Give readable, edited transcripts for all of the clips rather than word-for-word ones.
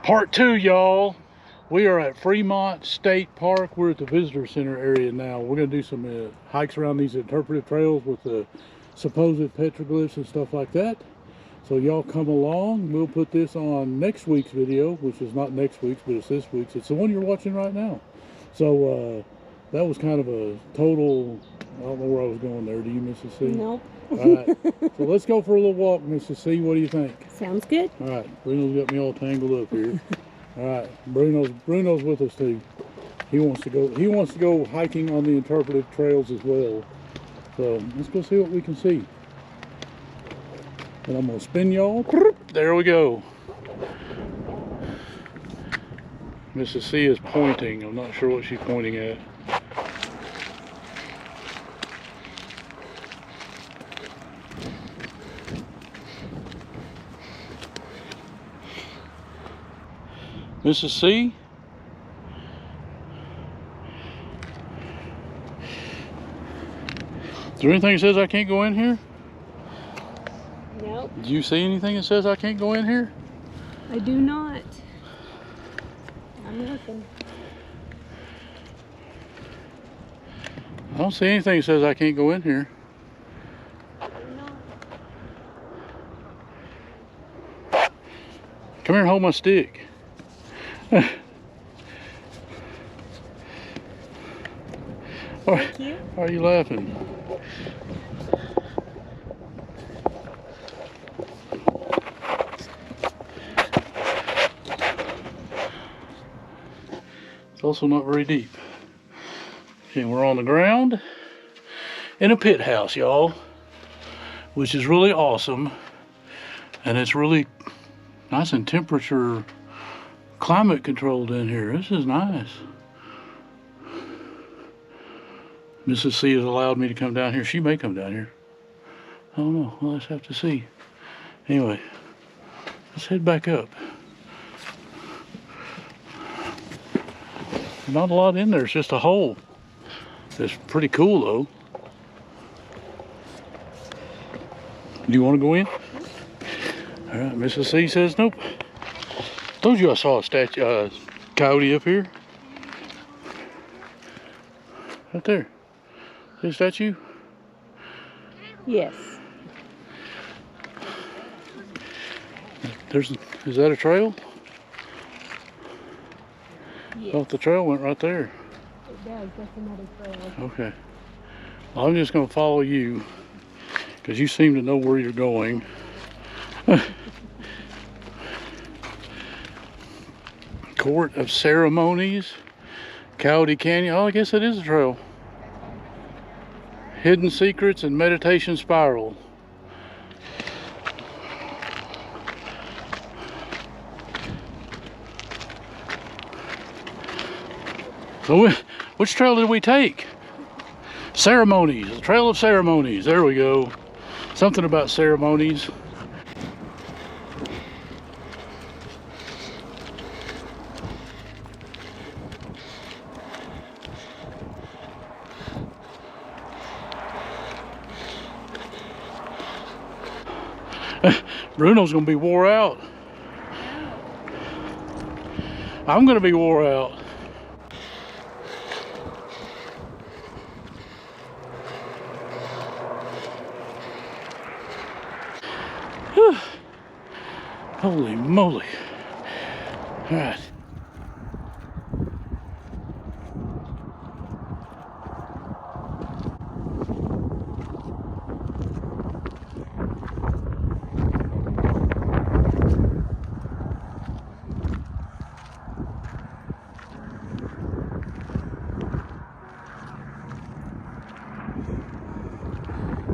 Part 2, y'all. We are at Fremont State Park. We're at the visitor center area now. We're going to do some hikes around these interpretive trails with the supposed petroglyphs and stuff like that. So y'all come along. We'll put this on next week's video, which is not next week's, but it's this week's. It's the one you're watching right now. So that was kind of a total, I don't know where I was going there. Do you, Mrs. C? Nope. All right. So let's go for a little walk, Mrs. C. What do you think? Sounds good. All right. Bruno's got me all tangled up here. All right. Bruno's with us too. He wants to go hiking on the interpretive trails as well. So let's go see what we can see. And I'm gonna spin y'all. There we go. Mrs. C is pointing. I'm not sure what she's pointing at. Mrs. C? Is there anything that says I can't go in here? Nope. Do you see anything that says I can't go in here? I do not. I'm looking. I don't see anything that says I can't go in here. I do not. Come here and hold my stick. Thank you. Why are you laughing? It's also not very deep. And we're on the ground in a pit house, y'all, which is really awesome. And it's really nice and temperature climate controlled in here. This is nice. Mrs. C has allowed me to come down here. She may come down here. I don't know. We'll just have to see. Anyway, let's head back up. Not a lot in there. It's just a hole. It's pretty cool though. Do you want to go in? All right. Mrs. C says nope. Told you I saw a coyote up here. Right there. Is that you? Yes. Is that a trail? Yes. I thought the trail went right there. It does. That's another trail. Okay. Well, I'm just going to follow you because you seem to know where you're going. Court of Ceremonies, Coyote Canyon. Oh, I guess it is a trail. Hidden Secrets and Meditation Spiral. So which trail did we take? Ceremonies, the Trail of Ceremonies. There we go. Something about ceremonies. Bruno's gonna be wore out. I'm gonna be wore out. Whew. Holy moly. All right.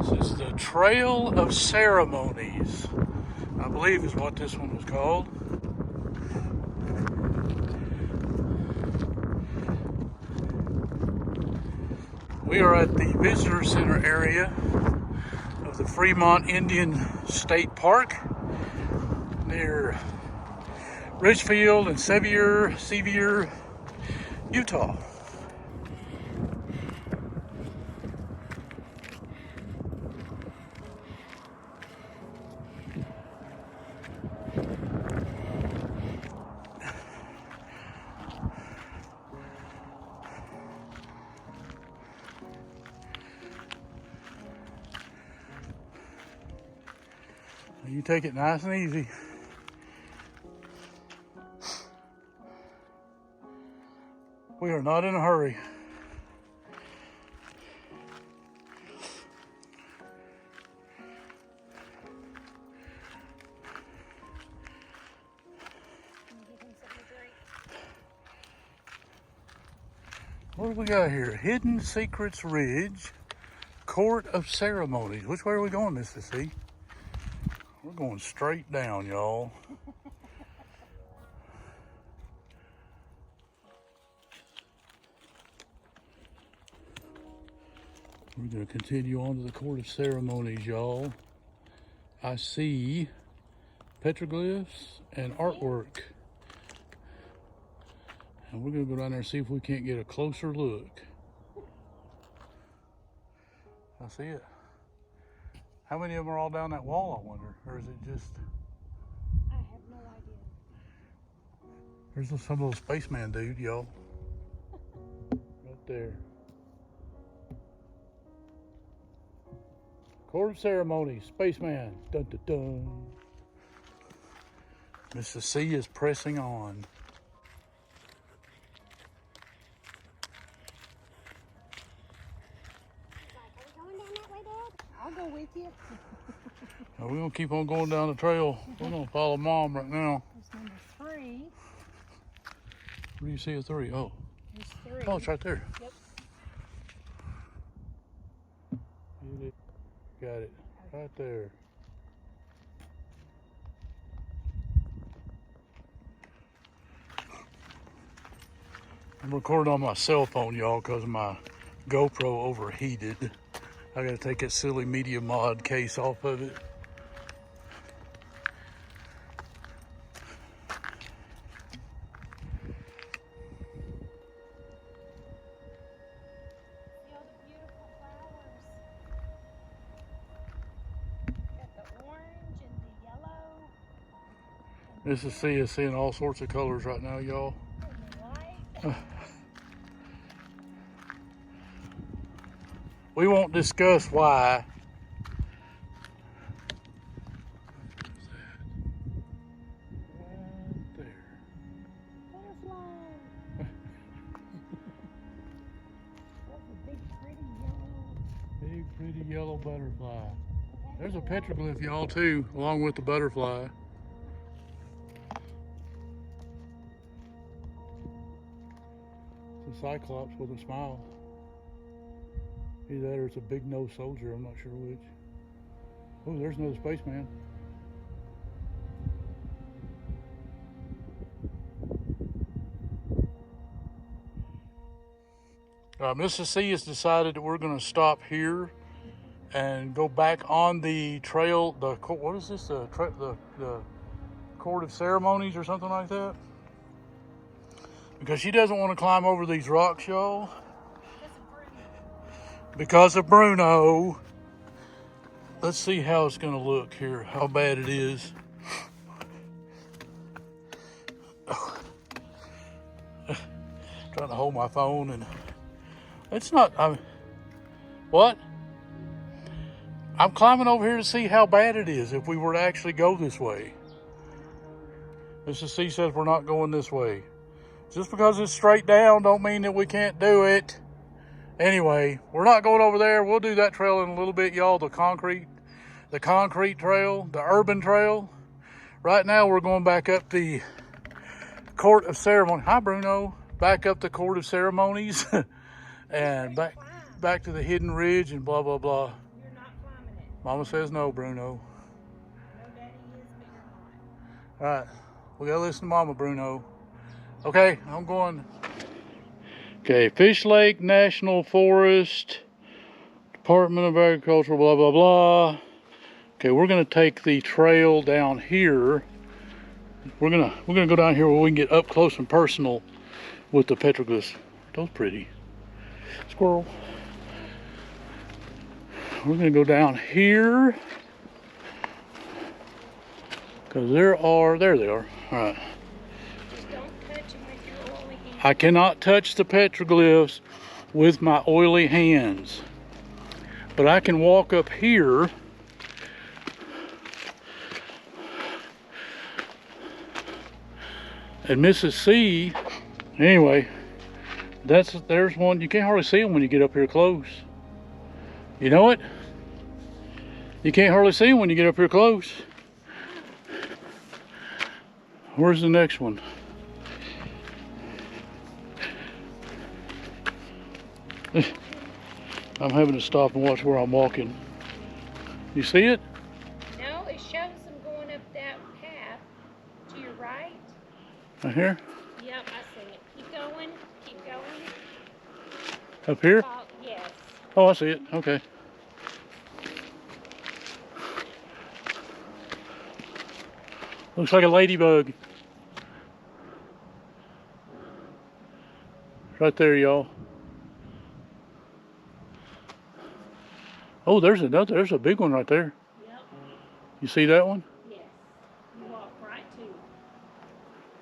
This is the Trail of Ceremonies, I believe is what this one was called. We are at the visitor center area of the Fremont Indian State Park near Ridgefield and Sevier, Utah. You take it nice and easy. We are not in a hurry. What do we got here? Hidden Secrets Ridge, Court of Ceremonies. Which way are we going, Mr. C? We're going straight down, y'all. We're going to continue on to the Court of Ceremonies, y'all. I see petroglyphs and artwork. And we're going to go down there and see if we can't get a closer look. I see it. How many of them are all down that wall, I wonder? Or is it just... I have no idea. There's some little spaceman dude, y'all. Right there. Court of Ceremonies, spaceman. Dun dun dun. Mr. C is pressing on. I'll go with you. Now we're going to keep on going down the trail. We're going to follow Mom right now. There's number 3. Where do you see a 3? Oh. There's 3. Oh, it's right there. Yep. Get it. Got it. Right there. I'm recording on my cell phone, y'all, because my GoPro overheated. I got to take that silly media mod case off of it. Mrs. C is seeing all sorts of colors right now, y'all. We won't discuss why. Right there. Butterfly. That's a big, pretty yellow butterfly. There's a petroglyph, y'all, too, along with the butterfly. It's a cyclops with a smile. Either that or it's a big-nosed soldier, I'm not sure which. Oh, there's another spaceman. Mrs. C has decided that we're going to stop here and go back on the trail. What is this? The Court of Ceremonies or something like that? Because she doesn't want to climb over these rocks, y'all. Because of Bruno. Let's see how it's going to look here, how bad it is. Trying to hold my phone and it's not. What? I'm climbing over here to see how bad it is if we were to actually go this way. Mrs. C says we're not going this way. Just because it's straight down don't mean that we can't do it. Anyway, we're not going over there. We'll do that trail in a little bit, y'all. The concrete trail, the urban trail. Right now, we're going back up the Court of Ceremonies. Hi, Bruno. Back up the Court of Ceremonies and back to the Hidden Ridge and blah, blah, blah. You're not climbing it. Mama says no, Bruno. No, Daddy is, but you're not. All right. We got to listen to Mama, Bruno. Okay, I'm going. Okay, Fish Lake National Forest, Department of Agriculture, blah, blah, blah. Okay, we're going to take the trail down here. We're gonna go down here where we can get up close and personal with the petroglyphs. Those pretty. Squirrel. We're going to go down here. Because there they are. All right. I cannot touch the petroglyphs with my oily hands, but I can walk up here And Mrs. C, anyway, there's one. You can't hardly see them when you get up here close. You know it? You can't hardly see them when you get up here close. Where's the next one? I'm having to stop and watch where I'm walking. You see it? No, it shows them going up that path to your right. Right here? Yep, I see it. Keep going. Keep going. Up here? Yes. Oh, I see it. Okay. Looks like a ladybug. Right there, y'all. Oh, there's another. There's a big one right there. Yep. You see that one? Yes. You walk right to it.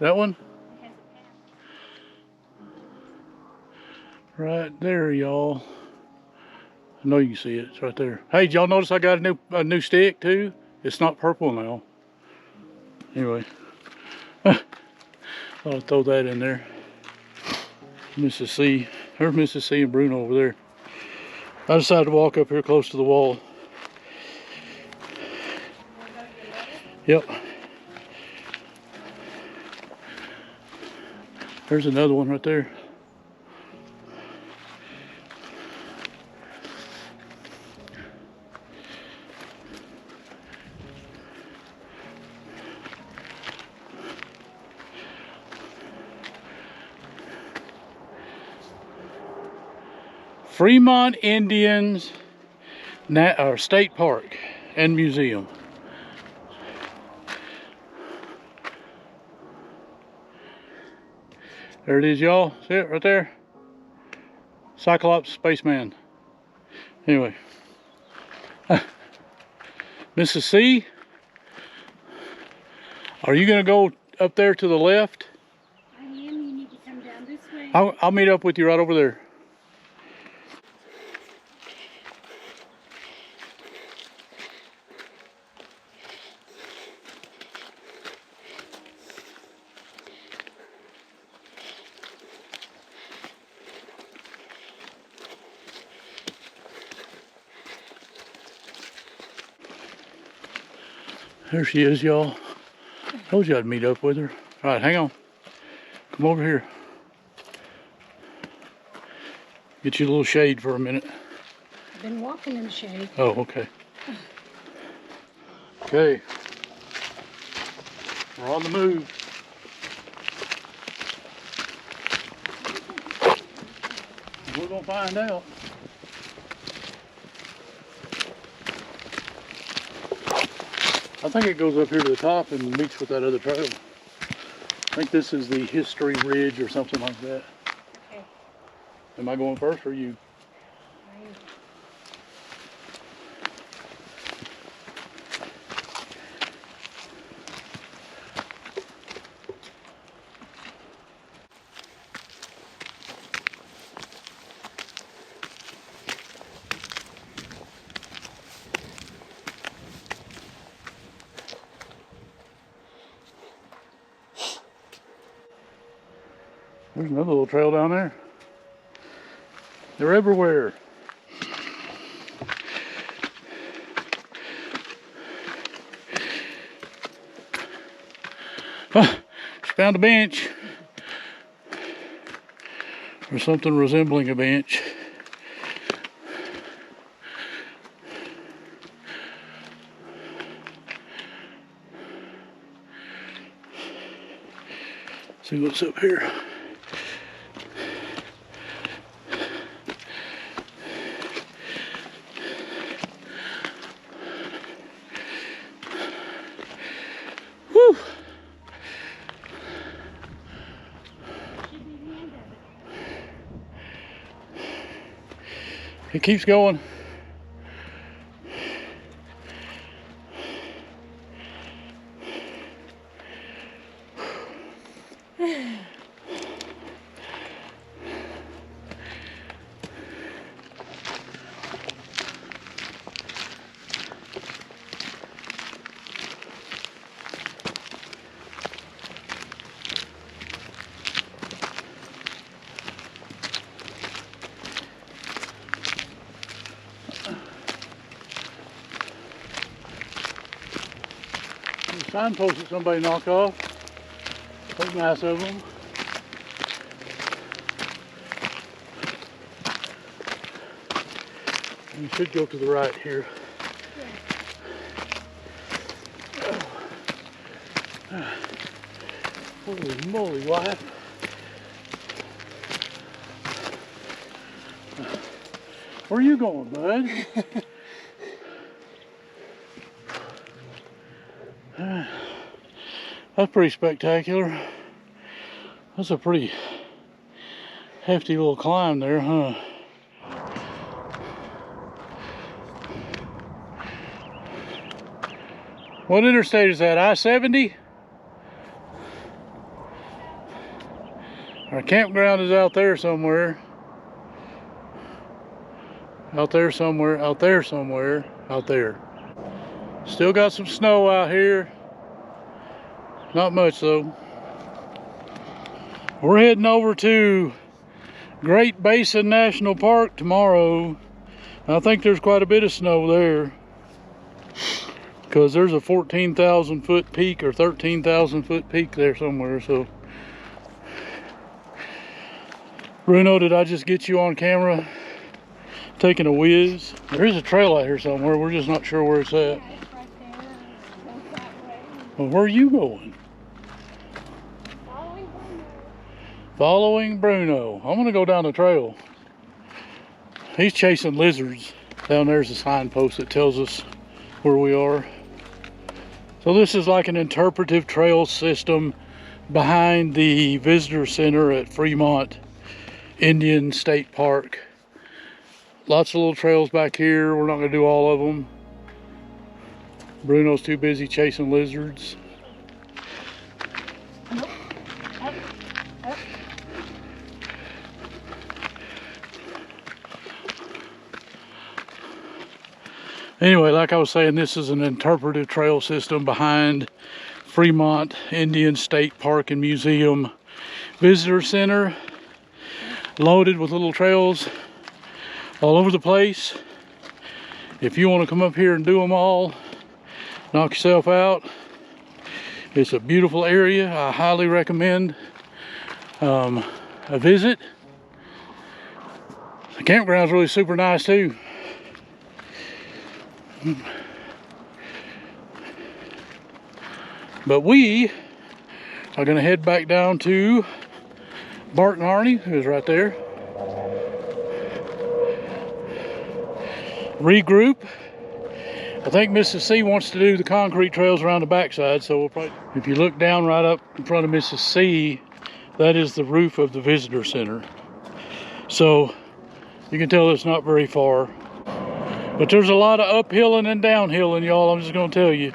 That one? It has a path. Right there, y'all. I know you can see it. It's right there. Hey, did y'all notice I got a new stick too? It's not purple now. Anyway, I'll throw that in there. Mrs. C. There's Mrs. C and Bruno over there. I decided to walk up here close to the wall. Yep. There's another one right there. Fremont Indians State Park and Museum. There it is, y'all. See it right there? Cyclops Spaceman. Anyway. Mrs. C, are you going to go up there to the left? I am. You need to come down this way. I'll meet up with you right over there. There she is, y'all. Told you I'd meet up with her. All right, hang on. Come over here. Get you a little shade for a minute. I've been walking in the shade. Oh, okay. Okay. We're on the move. We're gonna find out. I think it goes up here to the top and meets with that other trail. I think this is the History Ridge or something like that. Okay. Am I going first or you? There's another little trail down there. They're everywhere. She found a bench. Or something resembling a bench. See what's up here. Whew. It keeps going. signposts that somebody knocked off. Look nice of them. You should go to the right here. Yeah. Holy moly, wife. Where are you going, bud? That's pretty spectacular. That's a pretty hefty little climb there, huh? What interstate is that? I-70? Our campground is out there somewhere. Out there somewhere, out there somewhere, out there. Still got some snow out here. Not much though. We're heading over to Great Basin National Park tomorrow. I think there's quite a bit of snow there, because there's a 14,000 foot peak or 13,000 foot peak there somewhere. So Bruno, did I just get you on camera taking a whiz? There is a trail out here somewhere. We're just not sure where it's at. Yeah, it's right there. Goes that way. Well, where are you going? Following Bruno. Following Bruno. I'm gonna go down the trail. He's chasing lizards. Down there's a signpost that tells us where we are. So this is like an interpretive trail system behind the visitor center at Fremont Indian State Park. Lots of little trails back here. We're not gonna do all of them. Bruno's too busy chasing lizards. Anyway, like I was saying, this is an interpretive trail system behind Fremont Indian State Park and Museum Visitor Center, loaded with little trails all over the place. If you want to come up here and do them all, knock yourself out. It's a beautiful area. I highly recommend a visit. The campground's really super nice too. But we are going to head back down to Bart and Arnie, who's right there. Regroup. I think Mrs. C wants to do the concrete trails around the backside, so we'll probably, if you look down right up in front of Mrs. C, that is the roof of the visitor center. So you can tell it's not very far. But there's a lot of uphilling and downhilling, y'all. I'm just going to tell you.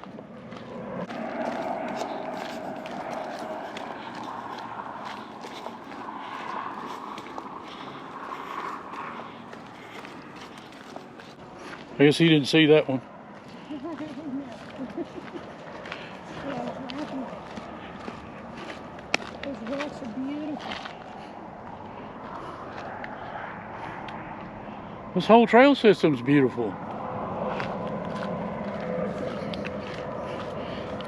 I guess he didn't see that one. Those rocks are beautiful. This whole trail system's beautiful.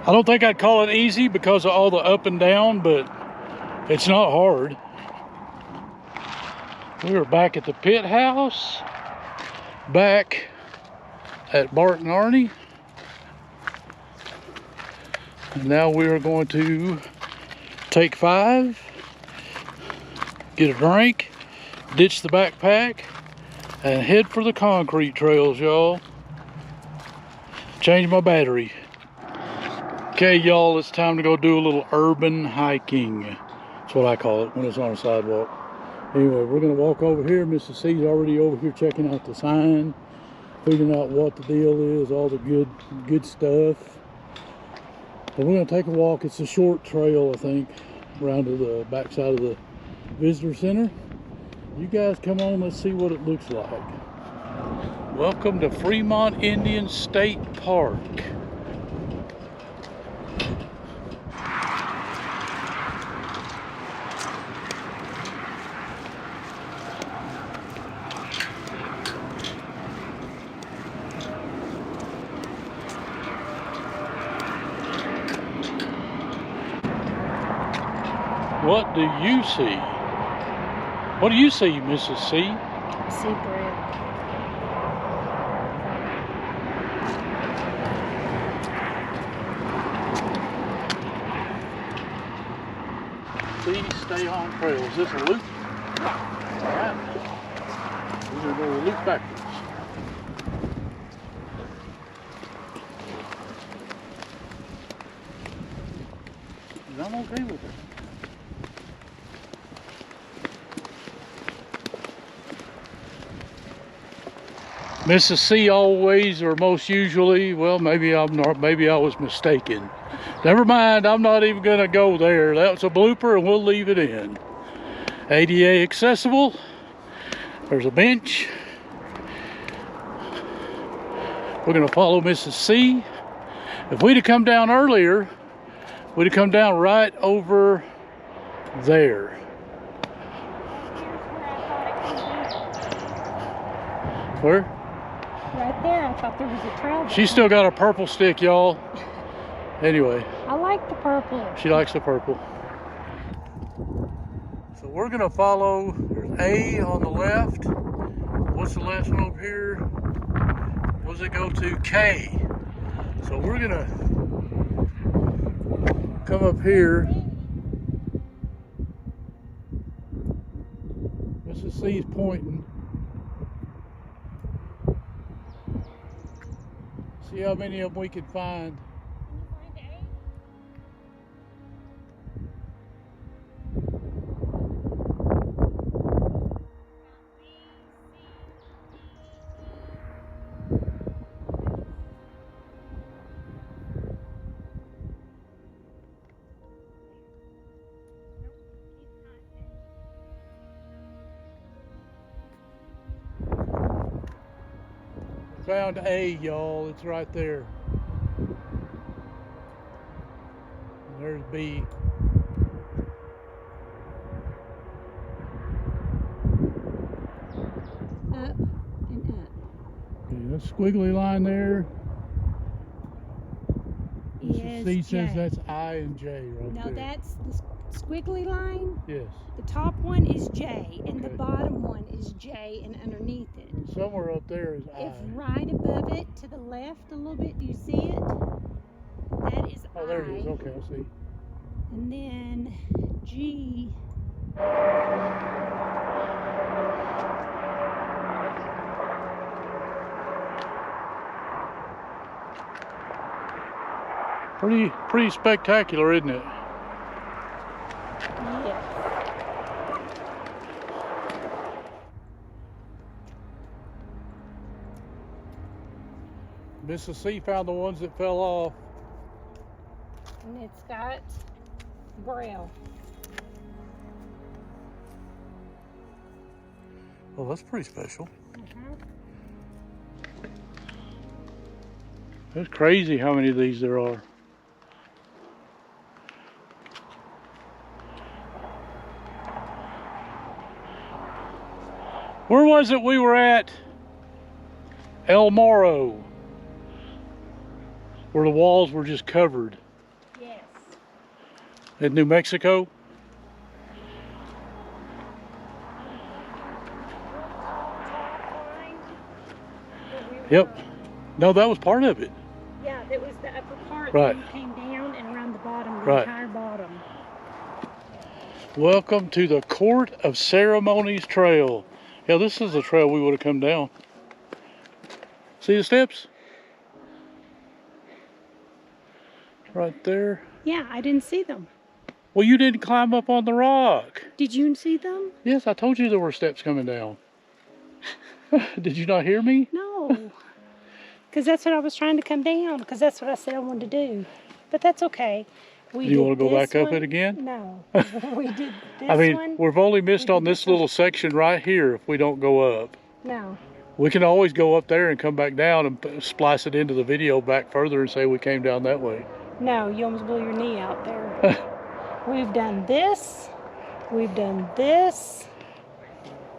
I don't think I'd call it easy because of all the up and down, but it's not hard. We are back at the pit house, back at Bart and Arnie. And now we are going to take 5, get a drink, ditch the backpack, and head for the concrete trails, y'all. Change my battery. Okay, y'all, it's time to go do a little urban hiking. That's what I call it when it's on a sidewalk. Anyway, we're gonna walk over here. Mrs. C's already over here checking out the sign, figuring out what the deal is, all the good stuff. But we're gonna take a walk. It's a short trail, I think, around to the backside of the visitor center. You guys come on, let's see what it looks like. Welcome to Fremont Indian State Park. What do you see? What do you see, Mrs. C? I see bread. Please stay on trail. Is this a loop? Alright. We're going to go a loop backwards. And I'm okay with it. Mrs. C always, or most usually, well, maybe I'm not, maybe I was mistaken. Never mind, I'm not even gonna go there. That's a blooper and we'll leave it in. ADA accessible. There's a bench. We're gonna follow Mrs. C. If we'd have come down earlier, we'd have come down right over there. Where? Right there, I thought there was a trail. She's still got a purple stick, y'all. Anyway. I like the purple. She likes the purple. So we're gonna follow, there's A on the left. What's the last one over here? What does it go to? K. So we're gonna come up here. Mrs. C's pointing. See how many of them we can find. Found A, y'all. It's right there. And there's B. Up and up. Okay, that squiggly line there. Is C says J. that's I and J right No, there. that's the squiggly line. Yes. The top one is J, and the Okay. bottom one is J, and underneath it. Somewhere up there is If I. right above it, to the left a little bit, do you see it? That is Oh, there I. it is. Okay, I see. And then G. Pretty spectacular, isn't it? Yes. Mrs. C found the ones that fell off. And it's got Braille. Oh, that's pretty special. It's crazy how many of these there are. Where was it we were at? El Morro, where the walls were just covered. Yes. In New Mexico. Yep. No, that was part of it. Yeah, that was the upper part. Right. That came down and around the bottom, the Right. entire bottom. Welcome to the Court of Ceremonies Trail. Yeah, this is the trail we would have come down. See the steps? Right there. Yeah, I didn't see them. Well, you didn't climb up on the rock. Did you see them? Yes, I told you there were steps coming down. Did you not hear me? No. Because that's what I was trying to come down, because that's what I said I wanted to do. But that's okay. We Do you did want to go this back up one. it again? No. We did this I mean, one. we've only missed We on did this this one. little section right here if we don't go up. No. We can always go up there and come back down and splice it into the video back further and say we came down that way. No, you almost blew your knee out there. We've done this. We've done this.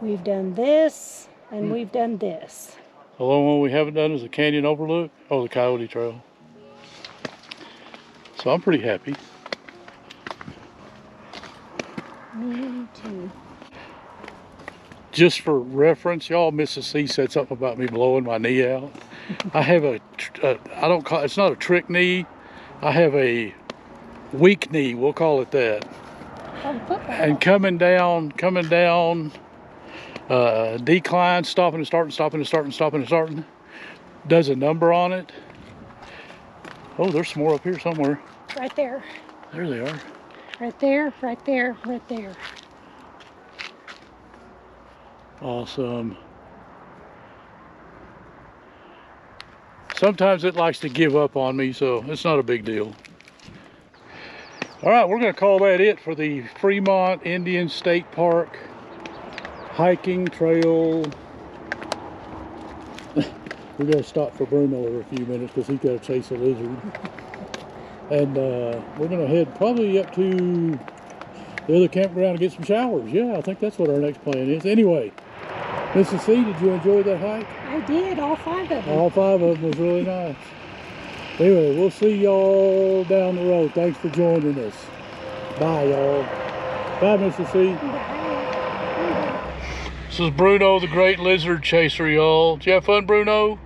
We've done this. And we've done this. The only one we haven't done is the Canyon Overlook. Oh, the Coyote Trail. So I'm pretty happy. Me too. Just for reference, y'all, Mrs. C said something about me blowing my knee out. I have I don't call it's not a trick knee. I have a weak knee, we'll call it that. And coming down, decline, stopping and starting, stopping and starting, stopping and starting, does a number on it. Oh, there's some more up here somewhere. Right there. There they are. Right there, right there, right there. Awesome. Sometimes it likes to give up on me, so it's not a big deal. All right, we're going to call that it for the Fremont Indian State Park hiking trail. We got to stop for Bruno every few minutes because he's got to chase a lizard. And we're going to head probably up to the other campground and get some showers. Yeah, I think that's what our next plan is. Anyway, Mrs. C, did you enjoy that hike? I did, all 5 of them. All 5 of them was really nice. Anyway, we'll see y'all down the road. Thanks for joining us. Bye, y'all. Bye, Mrs. C. Bye. This is Bruno, the great lizard chaser, y'all. Did you have fun, Bruno?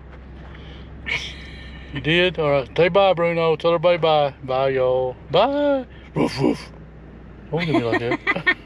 You did? All right. Say bye, Bruno. Tell everybody bye. Bye, y'all. Bye. Woof, woof. Don't look at me like that.